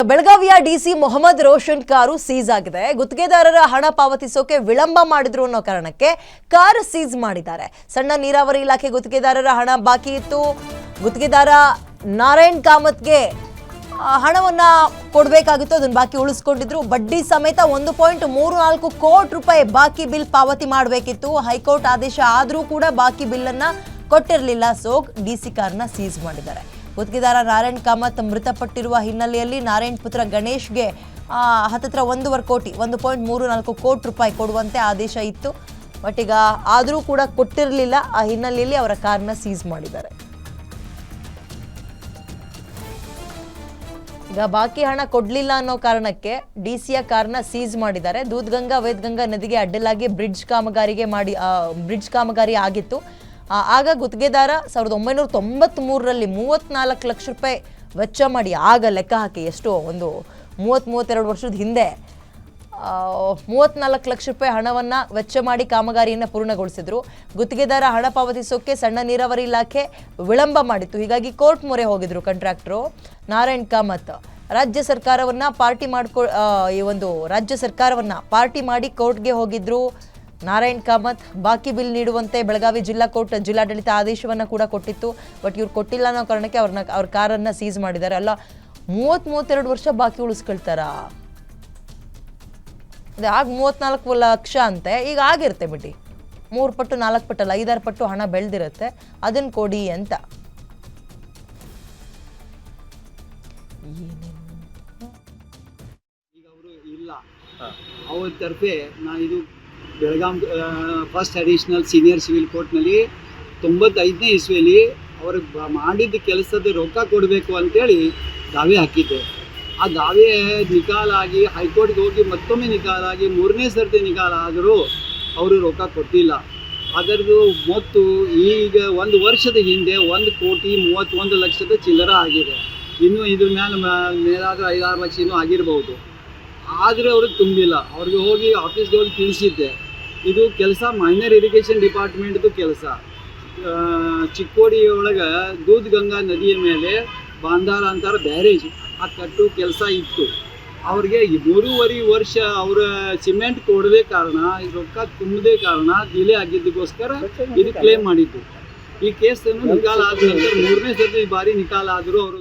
ಬೆಳಗಾವಿಯ DC Mohammed Roshan car seize ಆಗಿದೆ. ಗುತ್ತಿಗೆದಾರರ ಹಣ ಪಾವತಿಸೋಕೆ ವಿಳಂಬ ಮಾಡಿದ್ರು ಅನ್ನೋ ಕಾರಣಕ್ಕೆ ಕಾರ್ ಸೀಸ್ ಮಾಡಿದ್ದಾರೆ. ಸಣ್ಣ ನೀರಾವರಿ ಇಲಾಖೆ ಗುತ್ತಿಗೆದಾರರ ಹಣ ಬಾಕಿ ಇತ್ತು. ಗುತ್ತಿಗೆದಾರ ನಾರಾಯಣ್ ಕಾಮತ್ಗೆ ಹಣವನ್ನ ಕೊಡಬೇಕಾಗಿತ್ತು, ಅದನ್ನ ಬಾಕಿ ಉಳಿಸ್ಕೊಂಡಿದ್ರು. ಬಡ್ಡಿ ಸಮೇತ 1.34 ಕೋಟಿ ರೂಪಾಯಿ ಬಾಕಿ ಬಿಲ್ ಪಾವತಿ ಮಾಡಬೇಕಿತ್ತು. ಹೈಕೋರ್ಟ್ ಆದೇಶ ಆದರೂ ಕೂಡ ಬಾಕಿ ಬಿಲ್ ಅನ್ನ ಕೊಟ್ಟಿರಲಿಲ್ಲ. ಸೊ ಡಿಸಿ ಕಾರ್ನ ಸೀಸ್ ಮಾಡಿದ್ದಾರೆ. ಗುತ್ತಿಗೆದಾರ ನಾರಾಯಣ್ ಕಾಮತ್ ಮೃತಪಟ್ಟಿರುವ ಹಿನ್ನೆಲೆಯಲ್ಲಿ ನಾರಾಯಣ್ ಪುತ್ರ ಗಣೇಶ್ಗೆ ಹತ್ತಿರ 1.34 ಕೋಟಿ ರೂಪಾಯಿ ಕೊಡುವಂತೆ ಆದೇಶ ಇತ್ತು. ಬಟ್ ಈಗ ಆದರೂ ಕೂಡ ಕೊಟ್ಟಿರಲಿಲ್ಲ. ಆ ಹಿನ್ನೆಲೆಯಲ್ಲಿ ಅವರ ಕಾರ್ನ ಸೀಸ್ ಮಾಡಿದ್ದಾರೆ. ಈಗ ಬಾಕಿ ಹಣ ಕೊಡ್ಲಿಲ್ಲ ಅನ್ನೋ ಕಾರಣಕ್ಕೆ ಡಿಸಿಯ ಕಾರ್ನ ಸೀಸ್ ಮಾಡಿದ್ದಾರೆ. ದೂದ್ಗಂಗಾ ವೇದಗಂಗಾ ನದಿಗೆ ಅಡ್ಡಲಾಗಿ ಬ್ರಿಡ್ಜ್ ಕಾಮಗಾರಿ ಆಗಿತ್ತು. ಆಗ ಗುತ್ತಿಗೆದಾರ 1993ರಲ್ಲಿ 34 ಲಕ್ಷ ರೂಪಾಯಿ ವೆಚ್ಚ ಮಾಡಿ, ಆಗ ಲೆಕ್ಕ ಹಾಕಿ ಎಷ್ಟು ಒಂದು 32 ವರ್ಷದ ಹಿಂದೆ 34 ಲಕ್ಷ ರೂಪಾಯಿ ಹಣವನ್ನು ವೆಚ್ಚ ಮಾಡಿ ಕಾಮಗಾರಿಯನ್ನು ಪೂರ್ಣಗೊಳಿಸಿದ್ರು. ಗುತ್ತಿಗೆದಾರ ಹಣ ಪಾವತಿಸೋಕೆ ಸಣ್ಣ ನೀರಾವರಿ ಇಲಾಖೆ ವಿಳಂಬ ಮಾಡಿತ್ತು. ಹೀಗಾಗಿ ಕೋರ್ಟ್ ಮೊರೆ ಹೋಗಿದ್ರು ಕಾಂಟ್ರಾಕ್ಟರು ನಾರಾಯಣ್ ಕಾಮತ್. ರಾಜ್ಯ ಸರ್ಕಾರವನ್ನ ಪಾರ್ಟಿ ಮಾಡಿ ಕೋರ್ಟ್ಗೆ ಹೋಗಿದ್ರು ನಾರಾಯಣ್ ಕಾಮತ್. ಬಾಕಿ ಬಿಲ್ ನೀಡುವಂತೆ ಬೆಳಗಾವಿ ಜಿಲ್ಲಾ ಕೋರ್ಟ್ ಜಿಲ್ಲಾಡಳಿತ ಆದೇಶವನ್ನು ಕೂಡ ಕೊಟ್ಟಿತ್ತು. ಬಟ್ ಇವ್ರು ಕೊಟ್ಟಿಲ್ಲ ಅನ್ನೋ ಕಾರಣಕ್ಕೆ ಅವ್ರ ಕಾರನ್ನು ಸೀಸ್ ಮಾಡಿದ್ದಾರೆ. ಅಲ್ಲ, 32 ವರ್ಷ ಬಾಕಿ ಉಳಿಸ್ಕೊಳ್ತಾರ? ಆಗ 34 ಲಕ್ಷ ಅಂತೆ, ಈಗ ಆಗಿರುತ್ತೆ ಬಿಡಿ. 3 ಪಟ್ಟು 4 ಪಟ್ಟಲ್ಲ, 5-6 ಪಟ್ಟು ಹಣ ಬೆಳೆದಿರುತ್ತೆ. ಅದನ್ನ ಕೊಡಿ ಅಂತ. ಈಗ ಅವರು ಇಲ್ಲ, ಅವ್ರ ತರಫೆ ನಾನು ಇದು Belgaum first additional senior civil ಕೋರ್ಟ್ನಲ್ಲಿ 95ನೇ ಇಸ್ವಿಯಲ್ಲಿ ಅವ್ರಿಗೆ ಮಾಡಿದ ಕೆಲಸದ ರೊಕ್ಕ ಕೊಡಬೇಕು ಅಂತೇಳಿ ದಾವೆ ಹಾಕಿದ್ದೆ. ಆ ದಾವೆ ನಿಕಾಲಾಗಿ ಹೈಕೋರ್ಟ್ಗೆ ಹೋಗಿ ಮತ್ತೊಮ್ಮೆ ನಿಕಾಲಾಗಿ 3ನೇ ಸರ್ತಿ ನಿಕಾಲ ಆದರೂ ಅವರು ರೊಕ್ಕ ಕೊಟ್ಟಿಲ್ಲ. ಅದರದ್ದು ಮತ್ತು ಈಗ 1 ವರ್ಷದ ಹಿಂದೆ 1,31,00,000 ಚಿಲ್ಲರ ಆಗಿದೆ. ಇನ್ನೂ ಇದ್ರ ಮೇಲಾದರೂ 5-6 ಲಕ್ಷ ಇನ್ನೂ ಆಗಿರ್ಬೋದು. ಆದರೆ ಅವ್ರಿಗೆ ತುಂಬಿಲ್ಲ. ಅವ್ರಿಗೆ ಹೋಗಿ ಆಫೀಸ್ಗೆ ಹೋಗಿ ತಿಳಿಸಿದ್ದೆ. ಇದು ಕೆಲಸ ಮೈನರ್ ಇರಿಗೇಷನ್ ಡಿಪಾರ್ಟ್ಮೆಂಟ್ದು ಕೆಲಸ. ಚಿಕ್ಕೋಡಿ ಒಳಗೆ ದೂದ್ಗಂಗಾ ನದಿಯ ಮೇಲೆ ಬಾಂಧಾರ ಅಂತಾರೆ ಬ್ಯಾರೇಜ್, ಆ ಕಟ್ಟು ಕೆಲಸ ಇತ್ತು. ಅವ್ರಿಗೆ 3.5 ವರ್ಷ ಅವರ ಸಿಮೆಂಟ್ ಕೊಡದೇ ಕಾರಣ, ರೊಕ್ಕ ತುಂಬದೇ ಕಾರಣ ಡಿಲೇ ಆಗಿದ್ದಕ್ಕೋಸ್ಕರ ಇದು ಕ್ಲೇಮ್ ಮಾಡಿದ್ದು. ಈ ಕೇಸನ್ನು ನಿಕಾಲ ಆದ ನಂತರ 3ನೇ ಸರ್ತಿ ಬಾರಿ ನಿಕಾಲ ಆದರೂ ಅವರು